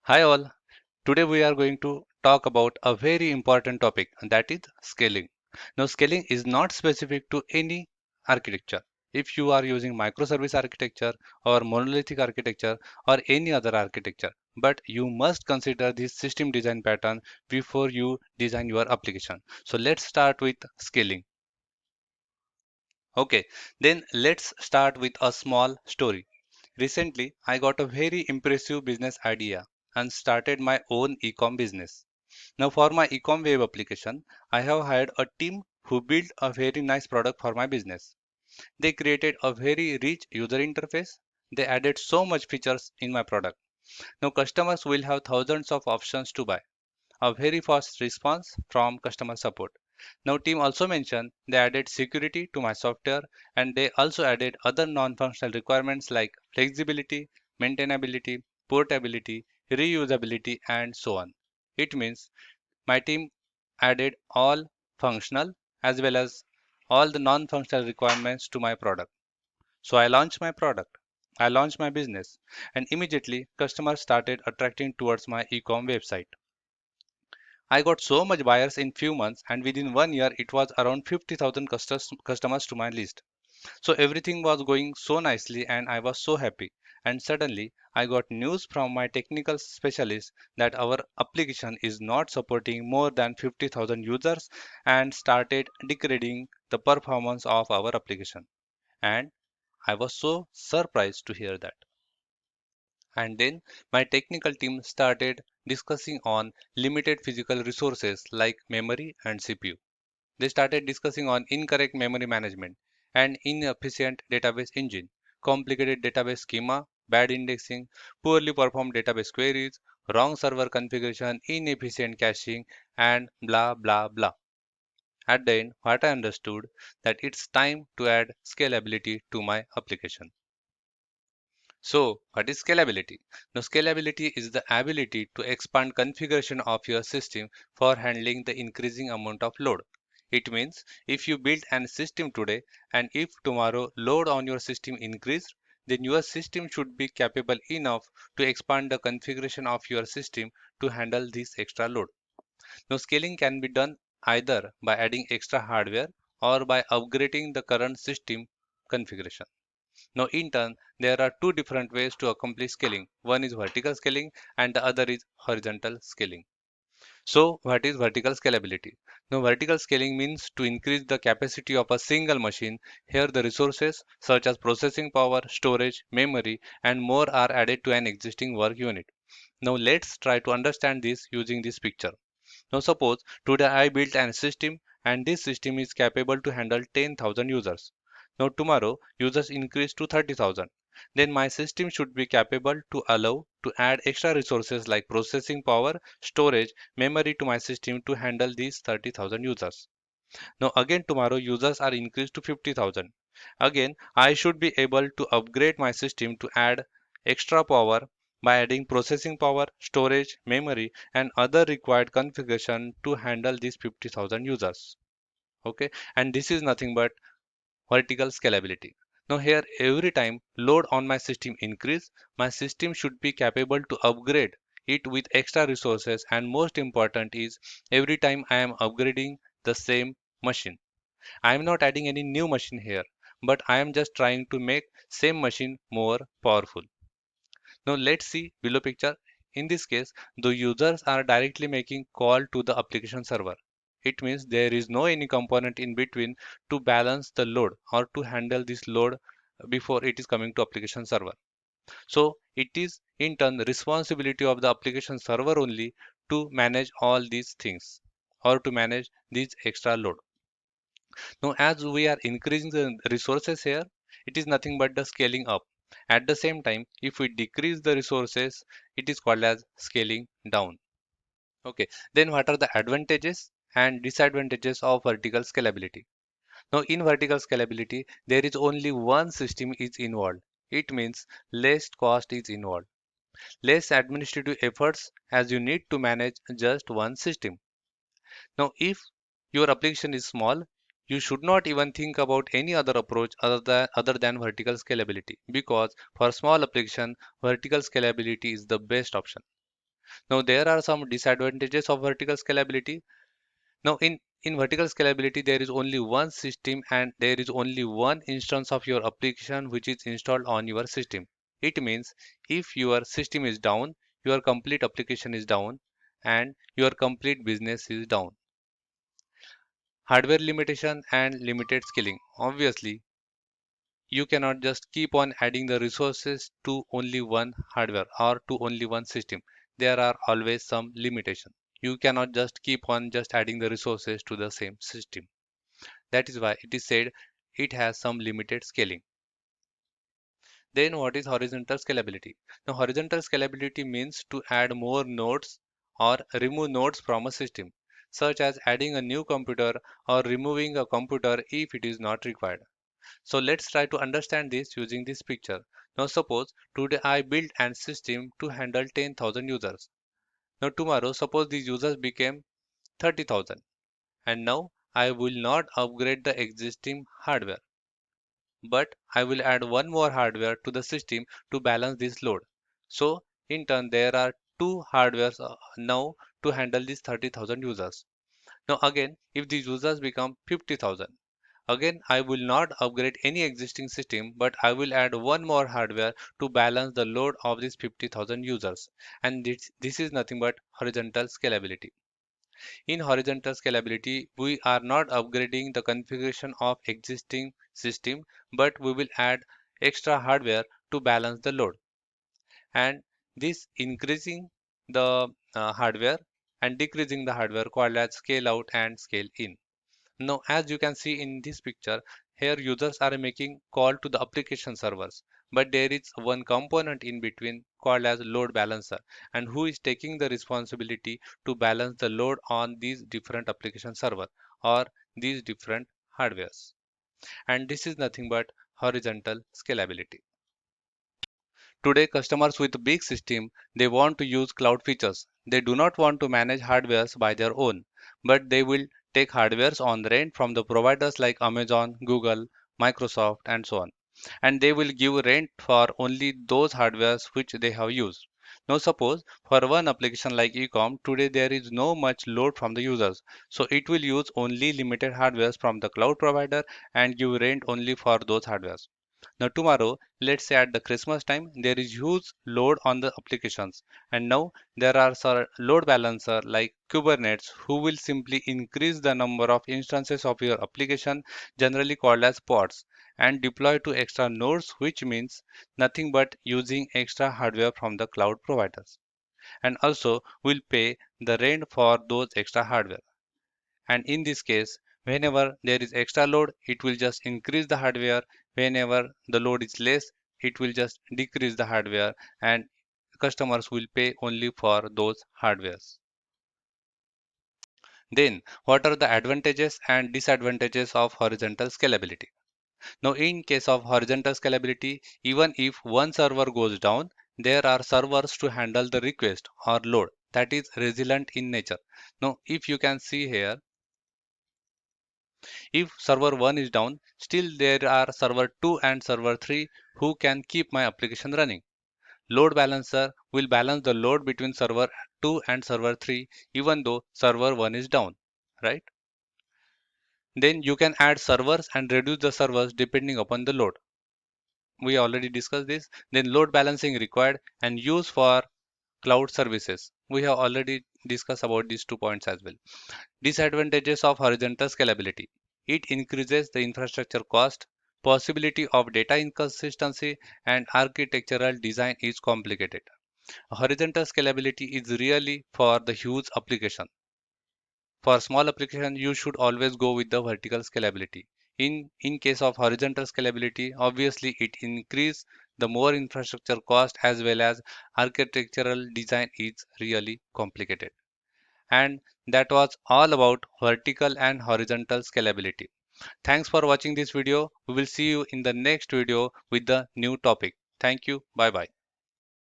Hi all. Today we are going to talk about a very important topic, and that is scaling. Now scaling is not specific to any architecture. If you are using microservice architecture or monolithic architecture or any other architecture, but you must consider this system design pattern before you design your application. So let's start with scaling. Okay, then let's start with a small story. Recently, I got a very impressive business idea and started my own e-com business. Now, for my e-com web application, I have hired a team who built a very nice product for my business. They created a very rich user interface. They added so much features in my product. Now, customers will have thousands of options to buy. A very fast response from customer support. Now team also mentioned they added security to my software and they also added other non-functional requirements like flexibility, maintainability, portability, reusability and so on. It means my team added all functional as well as all the non-functional requirements to my product. So I launched my product. I launched my business and immediately customers started attracting towards my e-com website. I got so much buyers in few months and within 1 year it was around 50,000 customers to my list. So everything was going so nicely and I was so happy. And suddenly I got news from my technical specialist that our application is not supporting more than 50,000 users and started degrading the performance of our application. And I was so surprised to hear that. And then my technical team started discussing on limited physical resources like memory and CPU. They started discussing on incorrect memory management and inefficient database engine, complicated database schema, bad indexing, poorly performed database queries, wrong server configuration, inefficient caching, and blah blah blah. At the end, what I understood that it's time to add scalability to my application. So, what is scalability? Now, scalability is the ability to expand configuration of your system for handling the increasing amount of load. It means if you build an system today and if tomorrow load on your system increased, then your system should be capable enough to expand the configuration of your system to handle this extra load. Now, scaling can be done either by adding extra hardware or by upgrading the current system configuration. Now, in turn, there are two different ways to accomplish scaling. One is vertical scaling and the other is horizontal scaling. So, what is vertical scalability? Now, vertical scaling means to increase the capacity of a single machine. Here, the resources such as processing power, storage, memory, and more are added to an existing work unit. Now, let's try to understand this using this picture. Now, suppose today I built an system and this system is capable to handle 10,000 users. Now, tomorrow users increase to 30,000. Then my system should be capable to allow to add extra resources like processing power, storage, memory to my system to handle these 30,000 users. Now, again tomorrow users are increased to 50,000. Again, I should be able to upgrade my system to add extra power by adding processing power, storage, memory, and other required configuration to handle these 50,000 users. Okay, and this is nothing but vertical scalability. Now here every time load on my system increase, my system should be capable to upgrade it with extra resources and most important is every time I am upgrading the same machine. I am not adding any new machine here, but I am just trying to make same machine more powerful. Now let's see below picture. In this case, the users are directly making call to the application server. It means there is no any component in between to balance the load or to handle this load before it is coming to application server. So it is in turn the responsibility of the application server only to manage all these things or to manage this extra load. Now, as we are increasing the resources here, it is nothing but the scaling up. At the same time, if we decrease the resources, it is called as scaling down. Okay, then what are the advantages and disadvantages of vertical scalability? Now, in vertical scalability, there is only one system is involved. It means less cost is involved, less administrative efforts as you need to manage just one system. Now, if your application is small, you should not even think about any other approach other than vertical scalability because for small application, vertical scalability is the best option. Now there are some disadvantages of vertical scalability. Now in vertical scalability, there is only one system and there is only one instance of your application which is installed on your system. It means if your system is down, your complete application is down and your complete business is down. Hardware limitation and limited scaling. Obviously, you cannot just keep on adding the resources to only one hardware or to only one system. There are always some limitation. You cannot just keep on just adding the resources to the same system. That is why it is said it has some limited scaling. Then what is horizontal scalability? Now horizontal scalability means to add more nodes or remove nodes from a system, such as adding a new computer or removing a computer if it is not required. So let's try to understand this using this picture. Now suppose today I built an system to handle 10,000 users. Now tomorrow suppose these users became 30,000 and now I will not upgrade the existing hardware, but I will add one more hardware to the system to balance this load. So in turn there are two hardwares now to handle these 30,000 users. Now again if these users become 50,000, again, I will not upgrade any existing system, but I will add one more hardware to balance the load of these 50,000 users. And this is nothing but horizontal scalability. In horizontal scalability, we are not upgrading the configuration of existing system, but we will add extra hardware to balance the load. And this increasing the hardware and decreasing the hardware called as scale out and scale in. Now, as you can see in this picture, here users are making call to the application servers, but there is one component in between called as load balancer, and who is taking the responsibility to balance the load on these different application server or these different hardwares. And this is nothing but horizontal scalability. Today, customers with big system, they want to use cloud features. They do not want to manage hardwares by their own, but they will take hardwares on rent from the providers like Amazon, Google, Microsoft, and so on. And they will give rent for only those hardwares which they have used. Now suppose for one application like ecom, today there is no much load from the users. So it will use only limited hardwares from the cloud provider and give rent only for those hardwares. Now tomorrow, let's say at the Christmas time, there is huge load on the applications. And now there are some load balancer like Kubernetes who will simply increase the number of instances of your application, generally called as pods, and deploy to extra nodes, which means nothing but using extra hardware from the cloud providers. And also will pay the rent for those extra hardware. And in this case, whenever there is extra load, it will just increase the hardware. Whenever the load is less, it will just decrease the hardware and customers will pay only for those hardwares. Then, what are the advantages and disadvantages of horizontal scalability? Now, in case of horizontal scalability, even if one server goes down, there are servers to handle the request or load that is resilient in nature. Now, if you can see here, if server 1 is down, still there are server 2 and server 3 who can keep my application running. Load balancer will balance the load between server 2 and server 3 even though server 1 is down, right? Then you can add servers and reduce the servers depending upon the load. We already discussed this. Then load balancing required and used for cloud services. We have already discussed about these 2 points as well. Disadvantages of horizontal scalability. It increases the infrastructure cost, possibility of data inconsistency, and architectural design is complicated. Horizontal scalability is really for the huge application. For small application, you should always go with the vertical scalability. In case of horizontal scalability, obviously it increase the more infrastructure cost as well as architectural design is really complicated. And that was all about vertical and horizontal scalability. Thanks for watching this video. We will see you in the next video with the new topic. Thank you. Bye bye.